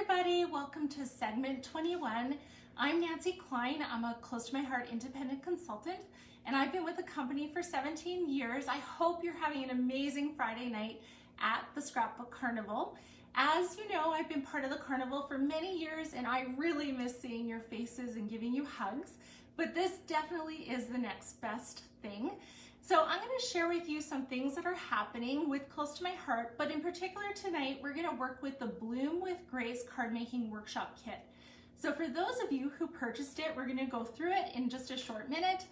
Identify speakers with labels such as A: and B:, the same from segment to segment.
A: everybody, welcome to segment 21. I'm Nancy Klein. I'm a close to my heart independent consultant, and I've been with the company for 17 years. I hope you're having an amazing Friday night at the Scrapbook Carnival. As you know, I've been part of the Carnival for many years, and I really miss seeing your faces and giving you hugs, but this definitely is the next best thing. So I'm going to share with you some things that are happening with Close to My Heart, but in particular tonight, we're going to work with the Bloom with Grace card making workshop kit. So for those of you who purchased it, we're going to go through it in just a short minute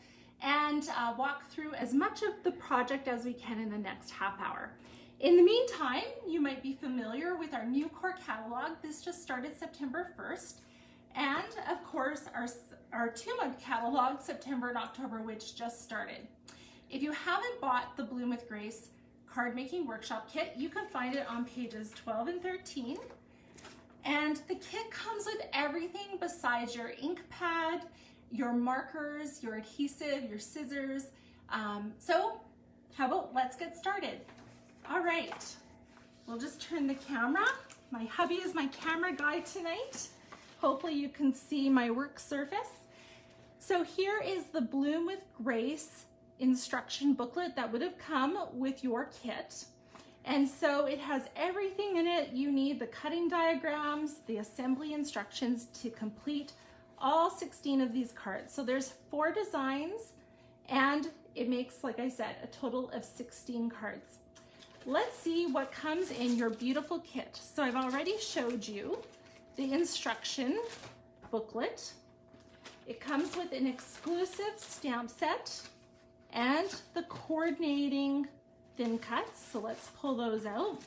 A: and walk through as much of the project as we can in the next half hour. In the meantime, you might be familiar with our new core catalog. This just started September 1st. And of course, our 2-month catalog, September and October, which just started. If you haven't bought the Bloom with Grace card making workshop kit, you can find it on pages 12 and 13. And the kit comes with everything besides your ink pad, your markers, your adhesive, your scissors. So how about let's get started. All right, we'll just turn the camera. My hubby is my camera guy tonight. Hopefully you can see my work surface. So here is the Bloom with Grace instruction booklet that would have come with your kit. And so it has everything in it. You need the cutting diagrams, the assembly instructions to complete all 16 of these cards. So there's 4 designs and it makes, like I said, a total of 16 cards. Let's see what comes in your beautiful kit. So I've already showed you the instruction booklet. It comes with an exclusive stamp set and the coordinating thin cuts. So let's pull those out.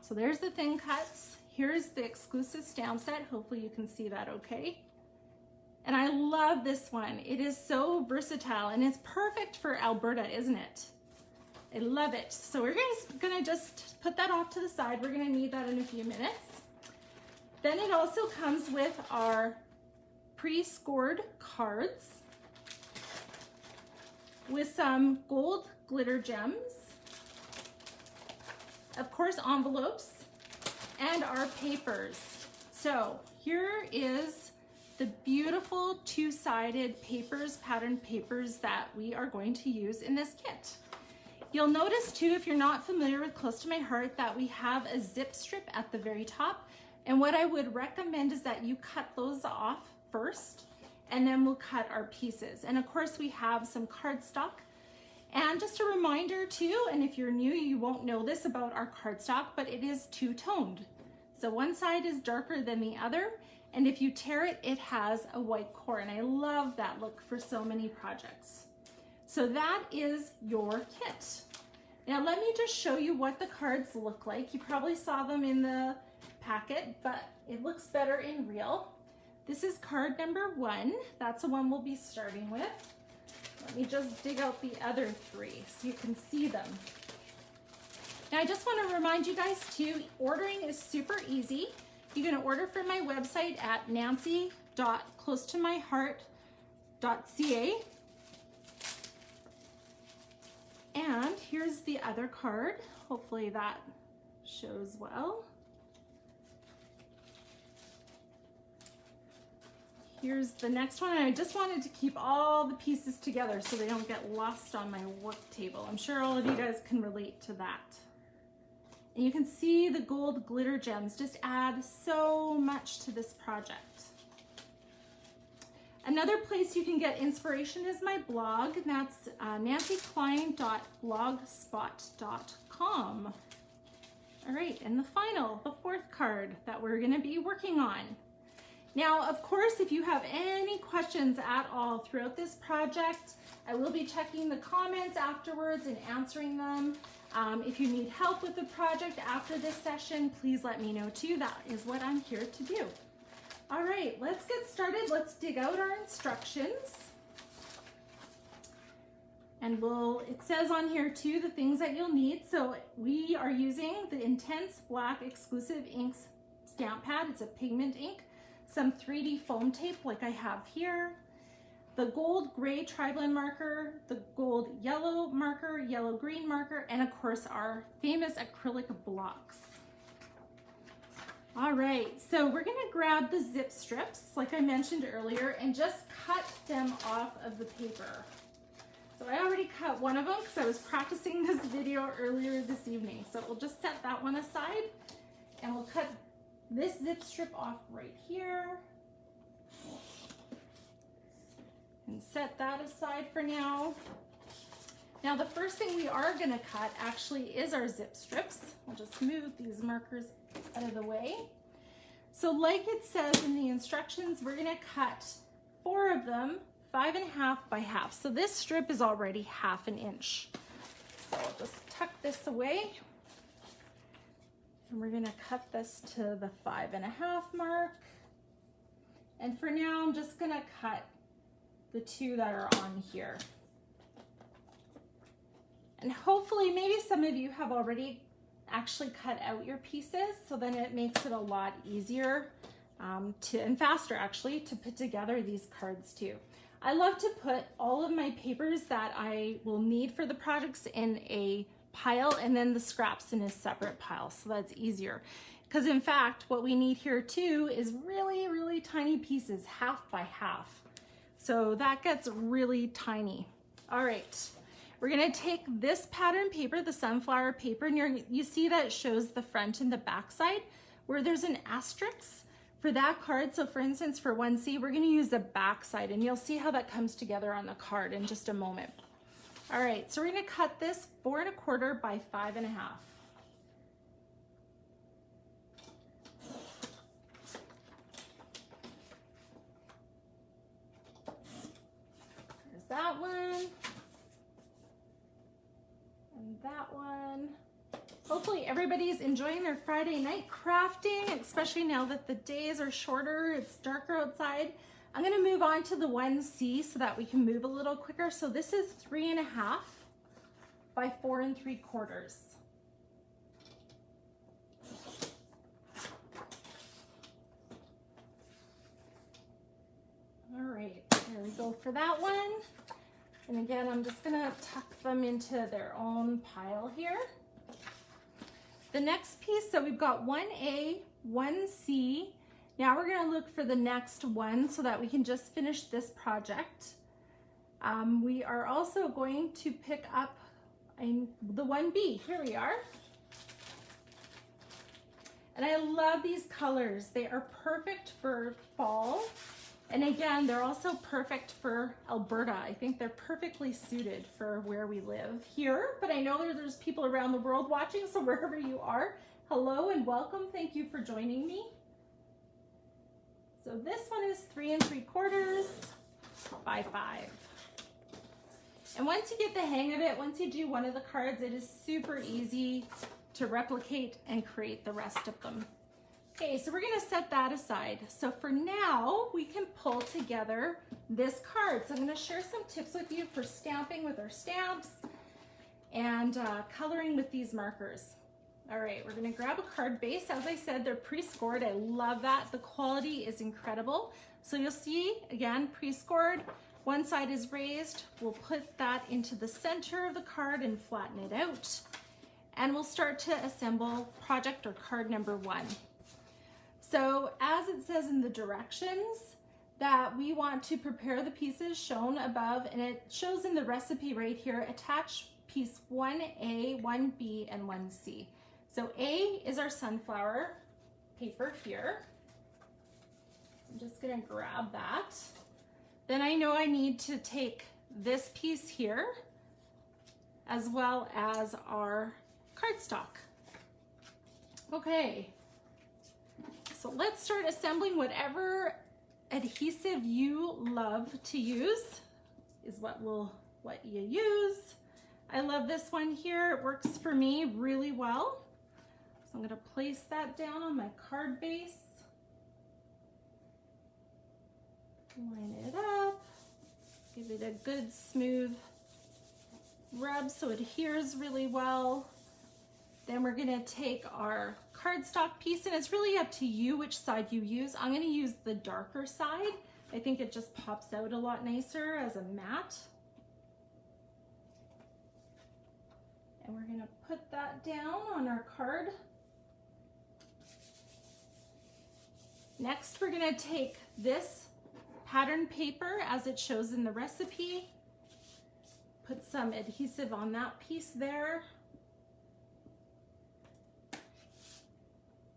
A: So there's the thin cuts. Here's the exclusive stamp set. Hopefully you can see that okay. And I love this one. It is so versatile and it's perfect for Alberta, isn't it? I love it. So we're gonna just put that off to the side. We're gonna need that in a few minutes. Then it also comes with our pre-scored cards with some gold glitter gems, of course envelopes, and our papers. So here is the beautiful 2-sided papers, patterned papers that we are going to use in this kit. You'll notice too, if you're not familiar with Close to My Heart, that we have a zip strip at the very top. And what I would recommend is that you cut those off first, and then we'll cut our pieces. And of course we have some cardstock. And just a reminder too, and if you're new, you won't know this about our cardstock, but it is 2-toned. So one side is darker than the other, and if you tear it, it has a white core, and I love that look for so many projects. So that is your kit. Now let me just show you what the cards look like. You probably saw them in the packet, but it looks better in real. This is card number 1. That's the one we'll be starting with. Let me just dig out the other 3 so you can see them. Now I just want to remind you guys too, ordering is super easy. You can order from my website at nancy.closetomyheart.ca. And here's the other card. Hopefully that shows well. Here's the next one. I just wanted to keep all the pieces together so they don't get lost on my work table. I'm sure all of you guys can relate to that. And you can see the gold glitter gems just add so much to this project. Another place you can get inspiration is my blog, and that's nancyklein.blogspot.com. All right, and the 4th card that we're gonna be working on. Now, of course, if you have any questions at all throughout this project, I will be checking the comments afterwards and answering them. If you need help with the project after this session, please let me know too. That is what I'm here to do. All right, let's get started. Let's dig out our instructions. And it says on here too, the things that you'll need. So we are using the Intense Black Exclusive Inks stamp pad. It's a pigment ink. Some 3D foam tape like I have here, the gold gray tri-blend marker, the gold yellow marker, yellow green marker, and of course our famous acrylic blocks. All All right, so we're gonna grab the zip strips, like I mentioned earlier, and just cut them off of the paper. So I already cut one of them because I was practicing this video earlier this evening. So we'll just set that one aside and we'll cut this zip strip off right here. And set that aside for now. Now the first thing we are gonna cut actually is our zip strips. I'll just move these markers out of the way. So like it says in the instructions, we're gonna cut 4 of them 5.5 by half. So this strip is already 1/2 inch. So I'll just tuck this away. And we're gonna cut this to the 5.5 mark. And for now, I'm just gonna cut the 2 that are on here. And hopefully, maybe some of you have already actually cut out your pieces, so then it makes it a lot easier and faster actually to put together these cards too. I love to put all of my papers that I will need for the projects in a pile and then the scraps in a separate pile, so that's easier. Because in fact, what we need here too is really, really tiny pieces, 1/2 by 1/2. So that gets really tiny. All right, we're gonna take this pattern paper, the sunflower paper, and you see that it shows the front and the back side where there's an asterisk for that card. So for instance, for 1C, we're gonna use the back side, and you'll see how that comes together on the card in just a moment. All right, so we're gonna cut this 4.25 by 5.5. There's that one. And that one. Hopefully everybody's enjoying their Friday night crafting, especially now that the days are shorter, it's darker outside. I'm gonna move on to the 1C so that we can move a little quicker. So this is 3.5 by 4.75. All right, there we go for that one. And again, I'm just gonna tuck them into their own pile here. The next piece, so we've got 1A, 1C. Now we're gonna look for the next one so that we can just finish this project. We are also going to pick up the 1B. Here we are. And I love these colors. They are perfect for fall. And again, they're also perfect for Alberta. I think they're perfectly suited for where we live here, but I know there's people around the world watching, so wherever you are, hello and welcome. Thank you for joining me. So this one is 3.75 by 5. And once you get the hang of it, once you do one of the cards, it is super easy to replicate and create the rest of them. Okay, so we're gonna set that aside. So for now, we can pull together this card. So I'm gonna share some tips with you for stamping with our stamps and coloring with these markers. All right, we're gonna grab a card base. As I said, they're pre-scored. I love that. The quality is incredible. So you'll see, again, pre-scored. One side is raised. We'll put that into the center of the card and flatten it out. And we'll start to assemble project or card number 1. So as it says in the directions that we want to prepare the pieces shown above, and it shows in the recipe right here, attach piece 1A, 1B, and 1C. So A is our sunflower paper here. I'm just gonna grab that. Then I know I need to take this piece here as well as our cardstock. Okay. So let's start assembling. Whatever adhesive you love to use is what you use. I love this one here. It works for me really well. So I'm gonna place that down on my card base. Line it up. Give it a good smooth rub so it adheres really well. Then we're gonna take our cardstock piece, and it's really up to you which side you use. I'm gonna use the darker side. I think it just pops out a lot nicer as a mat. And we're gonna put that down on our card. Next, we're gonna take this pattern paper as it shows in the recipe, put some adhesive on that piece there,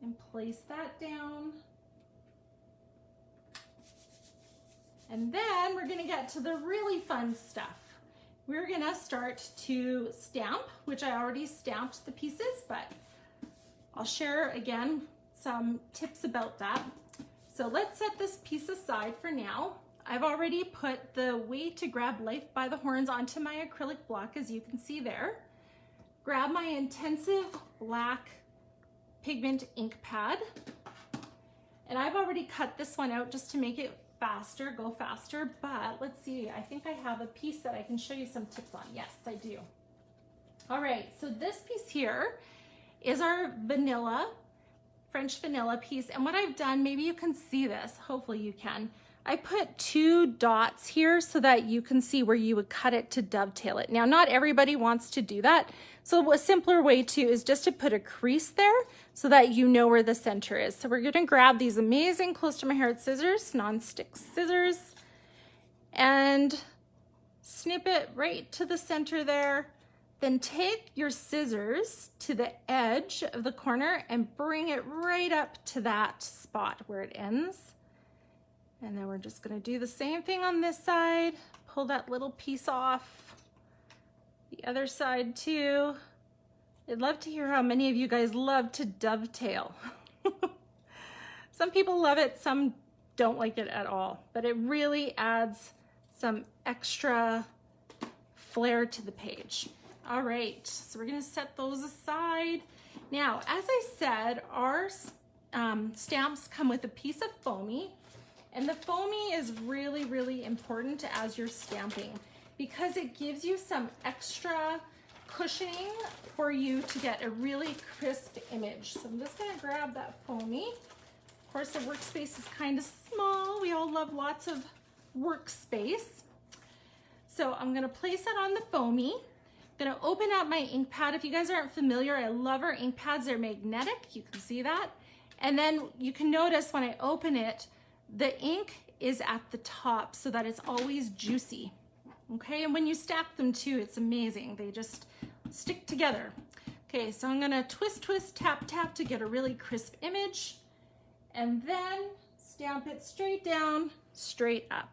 A: and place that down. And then we're gonna get to the really fun stuff. We're gonna start to stamp, which I already stamped the pieces, but I'll share again some tips about that. So let's set this piece aside for now. I've already put the Way to Grab Life by the Horns onto my acrylic block, as you can see there. Grab my intensive black pigment ink pad. And I've already cut this one out just to make it faster, go faster, but let's see, I think I have a piece that I can show you some tips on. Yes, I do. All right, so this piece here is our vanilla, French vanilla piece. And what I've done, maybe you can see this, hopefully you can. I put 2 dots here so that you can see where you would cut it to dovetail it. Now, not everybody wants to do that. So a simpler way too is just to put a crease there so that you know where the center is. So we're gonna grab these amazing Close to My Heart scissors, non-stick scissors, and snip it right to the center there. Then take your scissors to the edge of the corner and bring it right up to that spot where it ends. And then we're just gonna do the same thing on this side. Pull that little piece off. The other side too. I'd love to hear how many of you guys love to dovetail. Some people love it, some don't like it at all, but it really adds some extra flair to the page. All right, so we're gonna set those aside. Now, as I said, our stamps come with a piece of foamy, and the foamy is really, really important as you're stamping because it gives you some extra cushioning for you to get a really crisp image. So I'm just gonna grab that foamy. Of course, the workspace is kind of small. We all love lots of workspace. So I'm gonna place that on the foamy. I'm gonna open up my ink pad. If you guys aren't familiar, I love our ink pads. They're magnetic, you can see that. And then you can notice when I open it, the ink is at the top so that it's always juicy. Okay, and when you stack them too, it's amazing. They just stick together. Okay, so I'm gonna twist, twist, tap, tap to get a really crisp image, and then stamp it straight down, straight up.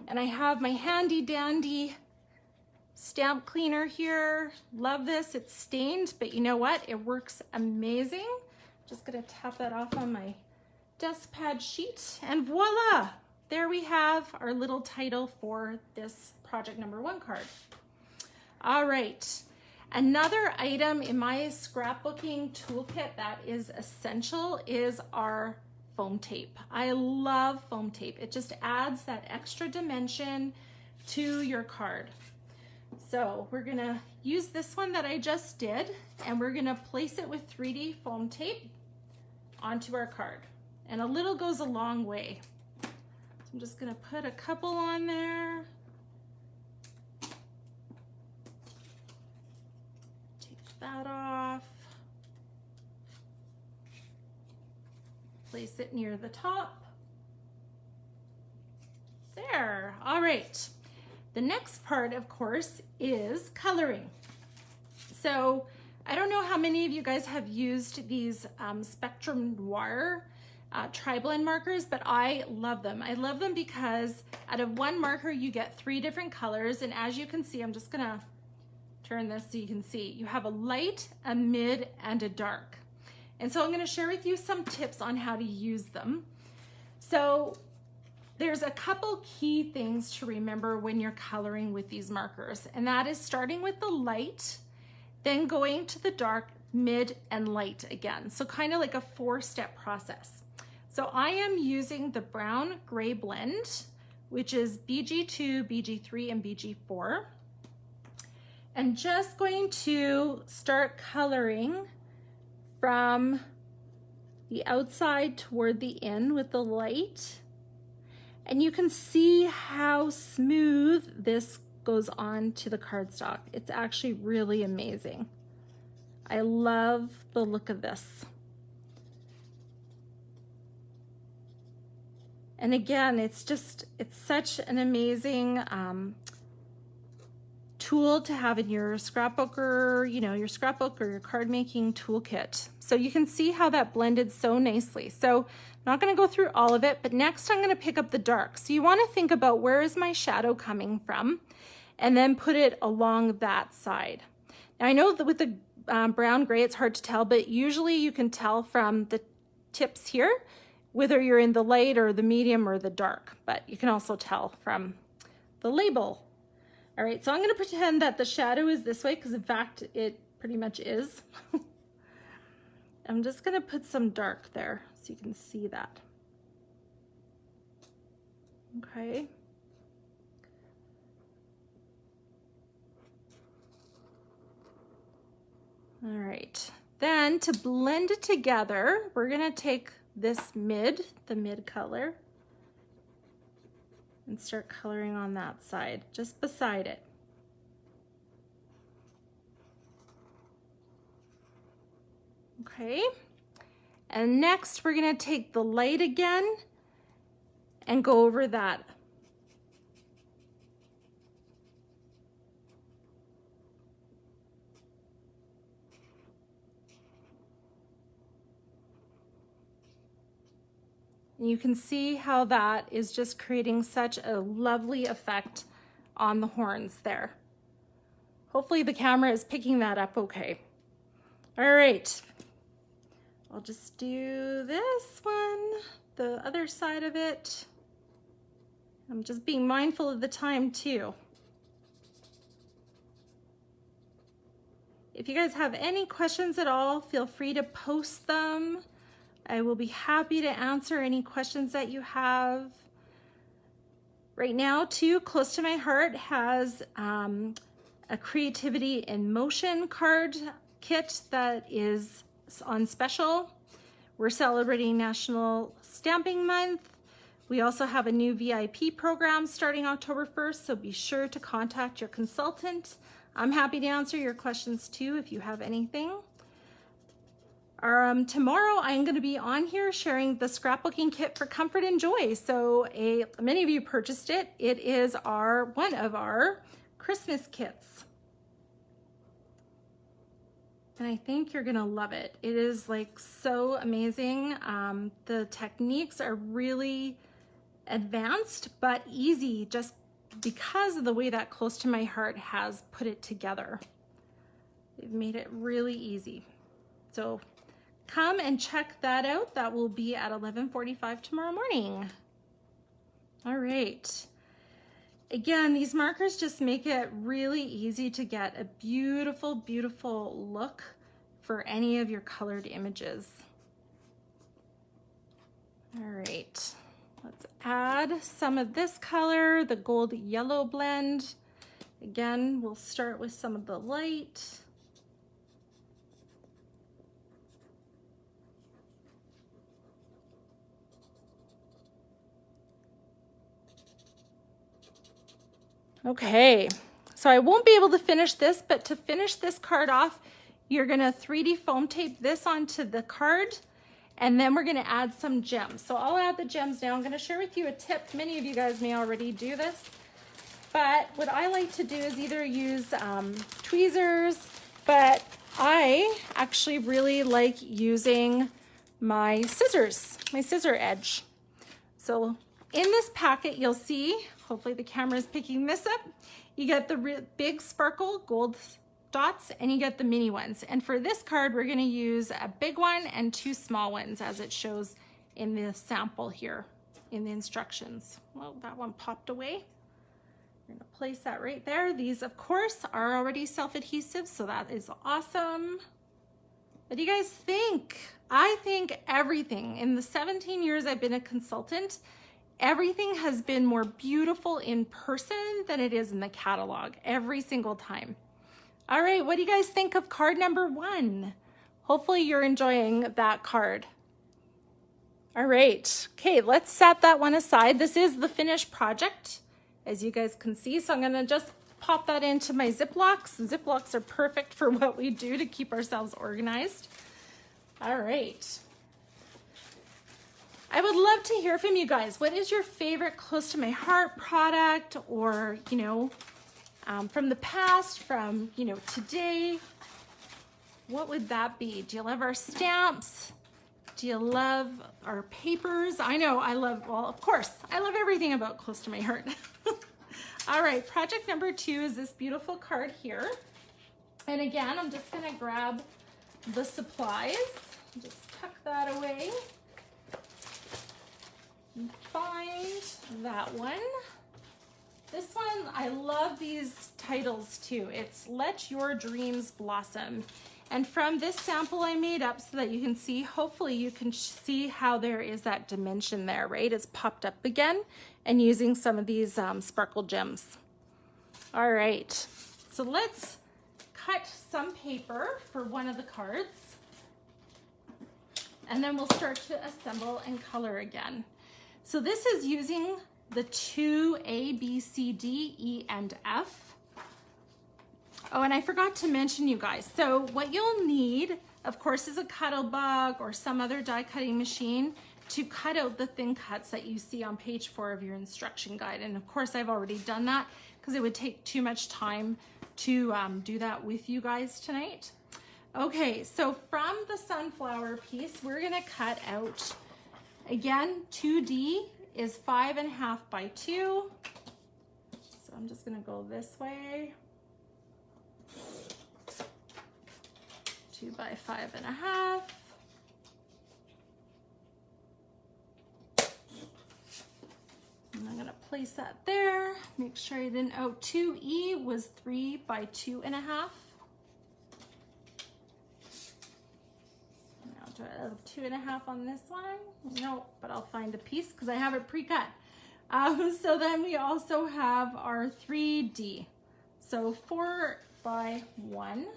A: And I have my handy dandy stamp cleaner here. Love this, it's stained, but you know what? It works amazing. Just gonna tap that off on my dust pad sheet, and voila! There we have our little title for this project number 1 card. All right, another item in my scrapbooking toolkit that is essential is our foam tape. I love foam tape. It just adds that extra dimension to your card. So we're gonna use this one that I just did, and we're gonna place it with 3D foam tape onto our card. And a little goes a long way. So I'm just gonna put a couple on there. Take that off. Place it near the top. There, all right. The next part, of course, is coloring. So I don't know how many of you guys have used these Spectrum Noir tri-blend markers, but I love them. I love them because out of one marker you get 3 different colors, and as you can see, I'm just gonna turn this so you can see, you have a light, a mid, and a dark. And so I'm gonna share with you some tips on how to use them. So there's a couple key things to remember when you're coloring with these markers, and that is starting with the light, then going to the dark, mid, and light again. So kind of like a 4-step process. So I am using the brown gray blend, which is BG2, BG3, and BG4. And just going to start coloring from the outside toward the in with the light. And you can see how smooth this goes on to the cardstock. It's actually really amazing. I love the look of this. And again, it's such an amazing tool to have in your scrapbook, or your scrapbook or your card making toolkit. So you can see how that blended so nicely. So I'm not going to go through all of it, but next I'm going to pick up the dark. So you want to think about, where is my shadow coming from, and then put it along that side. Now I know that with the brown gray it's hard to tell, but usually you can tell from the tips here whether you're in the light or the medium or the dark, but you can also tell from the label. All right, so I'm going to pretend that the shadow is this way, because in fact it pretty much is. I'm just going to put some dark there so you can see that. Okay. All right, then to blend it together, we're going to take this the mid color, and start coloring on that side, just beside it. Okay, and next we're gonna take the light again and go over that. And you can see how that is just creating such a lovely effect on the horns there. Hopefully the camera is picking that up okay. All right, I'll just do this one, the other side of it. I'm just being mindful of the time too. If you guys have any questions at all, feel free to post them. I will be happy to answer any questions that you have. Right now, too, close to my heart has a Creativity in Motion card kit that is on special. We're celebrating National Stamping Month. We also have a new VIP program starting October 1st, so be sure to contact your consultant. I'm happy to answer your questions too if you have anything. Tomorrow I'm going to be on here sharing the scrapbooking kit for Comfort and Joy. So many of you purchased it. It is one of our Christmas kits. And I think you're going to love it. It is like so amazing. The techniques are really advanced but easy, just because of the way that Close to My Heart has put it together. They've made it really easy. So come and check that out. That will be at 11:45 tomorrow morning. All right. Again, these markers just make it really easy to get a beautiful, beautiful look for any of your colored images. All right, let's add some of this color, the gold yellow blend. Again, we'll start with some of the light. Okay, so I won't be able to finish this, but to finish this card off, you're gonna 3D foam tape this onto the card, and then we're gonna add some gems. So I'll add the gems now. I'm gonna share with you a tip. Many of you guys may already do this, but what I like to do is either use tweezers, but I actually really like using my scissors, my scissor edge. So in this packet, you'll see, hopefully the camera is picking this up, you get the big sparkle gold dots and you get the mini ones. And for this card, we're gonna use a big one and 2 small ones as it shows in the sample here in the instructions. Well, that one popped away. We're gonna place that right there. These, of course, are already self-adhesive, so that is awesome. What do you guys think? I think everything, in the 17 years I've been a consultant, everything has been more beautiful in person than it is in the catalog every single time. All right, what do you guys think of card number 1? Hopefully you're enjoying that card. All right, okay, let's set that one aside. This is the finished project, as you guys can see. So I'm gonna just pop that into my Ziplocs. Ziplocs are perfect for what we do to keep ourselves organized. All right. I would love to hear from you guys. What is your favorite close to my heart product, or, you know, from the past, from, you know, today? What would that be? Do you love our stamps? Do you love our papers? I know I love, well, of course, I love everything about Close to My Heart. All right, project number 2 is this beautiful card here. And again, I'm just gonna grab the supplies. Just tuck that away. And find that one. This one, I love these titles too. It's Let Your Dreams Blossom. And from this sample I made up so that you can see, hopefully you can see how there is that dimension there, right? It's popped up again, and using some of these sparkle gems. All right, so let's cut some paper for one of the cards, and then we'll start to assemble and color again. So this is using the 2 A, B, C, D, E, and F. Oh, and I forgot to mention, you guys, so what you'll need, of course, is a Cuttlebug or some other die cutting machine to cut out the thin cuts that you see on page 4 of your instruction guide. And of course, I've already done that because it would take too much time to do that with you guys tonight. Okay, so from the sunflower piece, we're gonna cut out, again, 2D is 5.5 by 2. So I'm just gonna go this way. 2 by 5.5. And I'm gonna place that there. Make sure I didn't, oh, 2E was 3 by 2.5. Now do I have 2.5 on this one? No, but I'll find a piece because I have it pre-cut. So then we also have our 3D. So 4 by 1.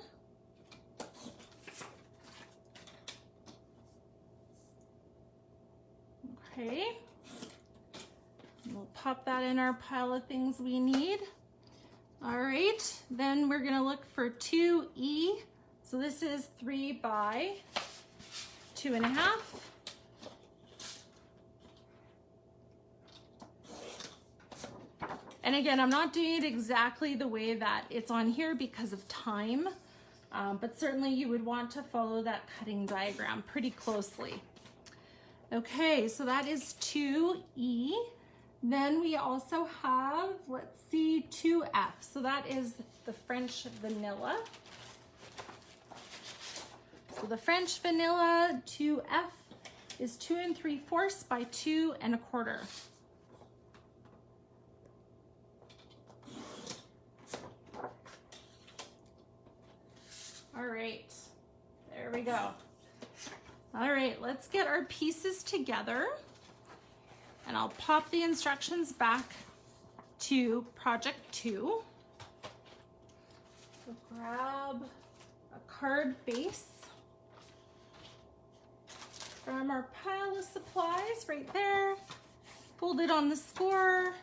A: Okay, we'll pop that in our pile of things we need. All right, then we're gonna look for 2E. So this is 3 by 2.5. And again, I'm not doing it exactly the way that it's on here because of time, but certainly you would want to follow that cutting diagram pretty closely. Okay, so that is 2E. Then we also have, let's see, 2F. So that is the French vanilla. So the French vanilla 2F is 2 3/4 by 2 1/4. All right, there we go. All right, let's get our pieces together, and I'll pop the instructions back to project 2. So grab a card base from our pile of supplies right there, fold it on the score,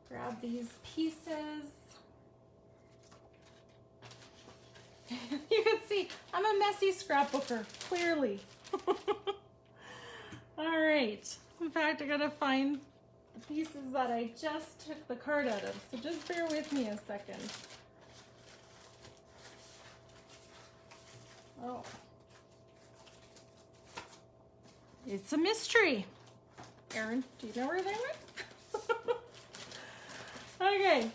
A: grab these pieces. You can see I'm a messy scrapbooker, clearly. All right, in fact, I gotta find the pieces that I just took the card out of, so just bear with me a second. Oh, it's a mystery. Erin, do you know where they went? Okay.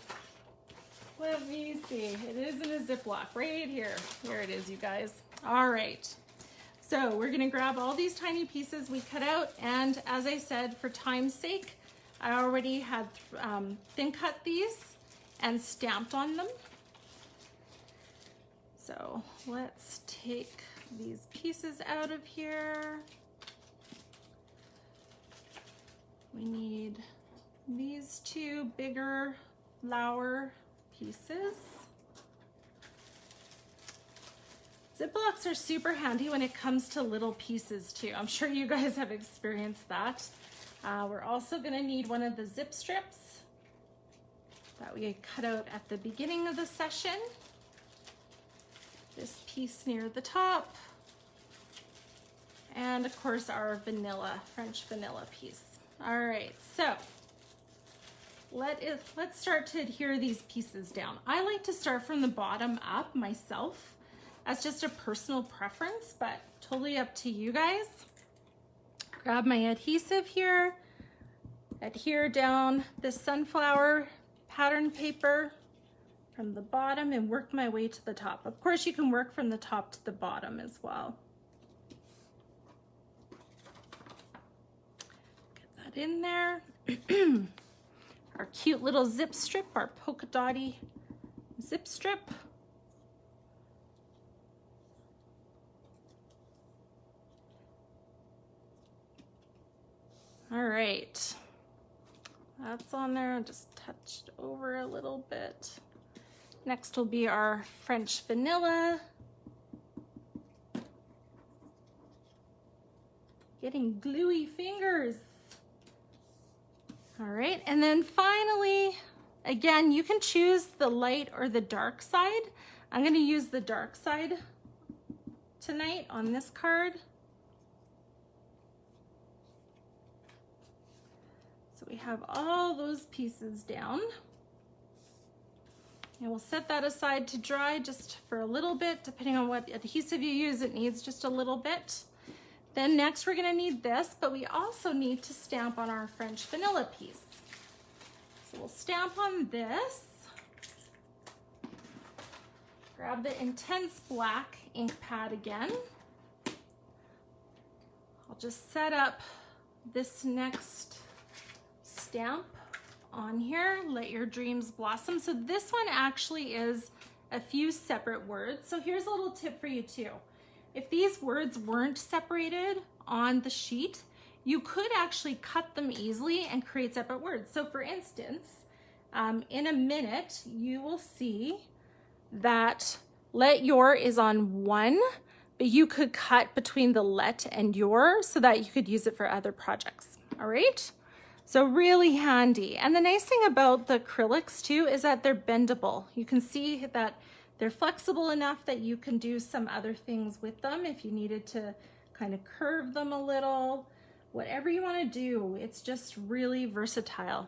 A: Let me see, it is in a Ziploc right here. Here it is, you guys. All right, so we're gonna grab all these tiny pieces we cut out, and as I said, for time's sake, I already had thin cut these and stamped on them. So let's take these pieces out of here. We need these 2 bigger flower pieces. Ziplocs are super handy when it comes to little pieces too. I'm sure you guys have experienced that. We're also gonna need one of the zip strips that we cut out at the beginning of the session. This piece near the top, And of course our vanilla, French vanilla piece. All right, so let's start to adhere these pieces down. I like to start from the bottom up myself. That's just a personal preference, but totally up to you guys. Grab my adhesive here, adhere down this sunflower pattern paper from the bottom and work my way to the top. Of course, you can work from the top to the bottom as well. Get that in there. Our cute little zip strip, our polka dotty zip strip. All right, that's on there. Just touched over a little bit. Next will be our French vanilla. Getting gluey fingers. All right, and then finally, again, you can choose the light or the dark side. I'm gonna use the dark side tonight on this card. So we have all those pieces down. And we'll set that aside to dry just for a little bit. Depending on what adhesive you use, it needs just a little bit. Then next we're gonna need this, but we also need to stamp on our French vanilla piece. So we'll stamp on this. Grab the intense black ink pad again. I'll just set up this next stamp on here. Let your dreams blossom. So this one actually is a few separate words. So here's a little tip for you too. If these words weren't separated on the sheet, you could actually cut them easily and create separate words. So for instance, in a minute, you will see that let your is on one, but you could cut between the let and your so that you could use it for other projects. All right. So really handy. And the nice thing about the acrylics too is that they're bendable. You can see that they're flexible enough that you can do some other things with them if you needed to kind of curve them a little, whatever you want to do. It's just really versatile.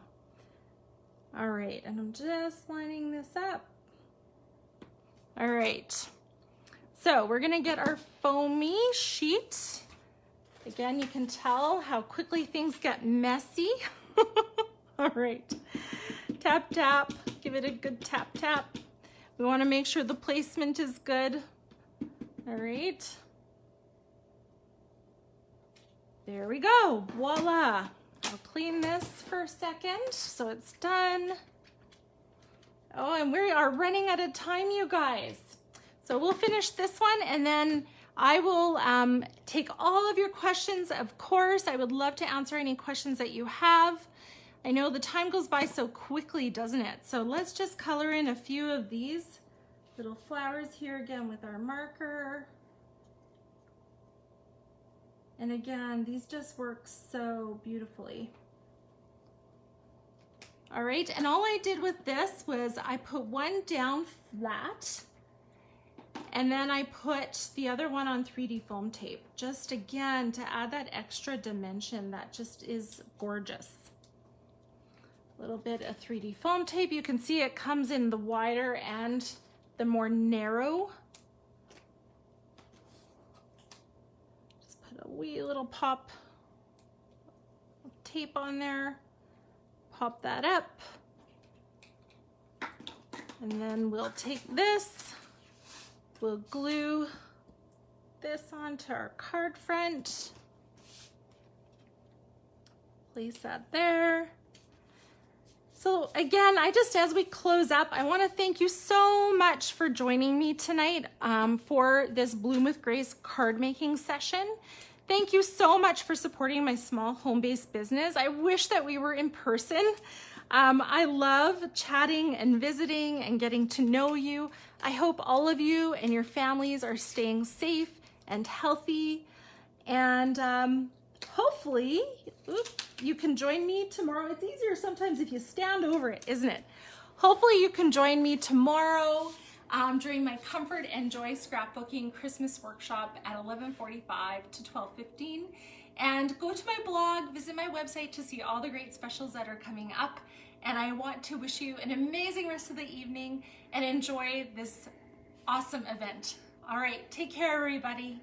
A: All right, and I'm just lining this up. All right, so we're gonna get our foamy sheet. Again, you can tell how quickly things get messy. All right, tap, tap, give it a good tap, tap. We wanna make sure the placement is good. All right. There we go, voila. I'll clean this for a second so it's done. Oh, and we are running out of time, you guys. So we'll finish this one and then I will take all of your questions, of course. I would love to answer any questions that you have. I know the time goes by so quickly, doesn't it? So let's just color in a few of these little flowers here again with our marker. And again, these just work so beautifully. All right, and all I did with this was I put one down flat and then I put the other one on 3D foam tape, just again to add that extra dimension that just is gorgeous. A little bit of 3D foam tape. You can see it comes in the wider and the more narrow. Just put a wee little pop of tape on there. Pop that up. And then we'll take this. We'll glue this onto our card front. Place that there. So again, as we close up, I want to thank you so much for joining me tonight for this Bloom with Grace card making session. Thank you so much for supporting my small home-based business. I wish that we were in person. I love chatting and visiting and getting to know you. I hope all of you and your families are staying safe and healthy. And hopefully, you can join me tomorrow. It's easier sometimes if you stand over it, isn't it? Hopefully you can join me tomorrow during my Comfort and Joy Scrapbooking Christmas workshop at 11:45 to 12:15. And go to my blog, visit my website to see all the great specials that are coming up. And I want to wish you an amazing rest of the evening and enjoy this awesome event. All right, take care, everybody.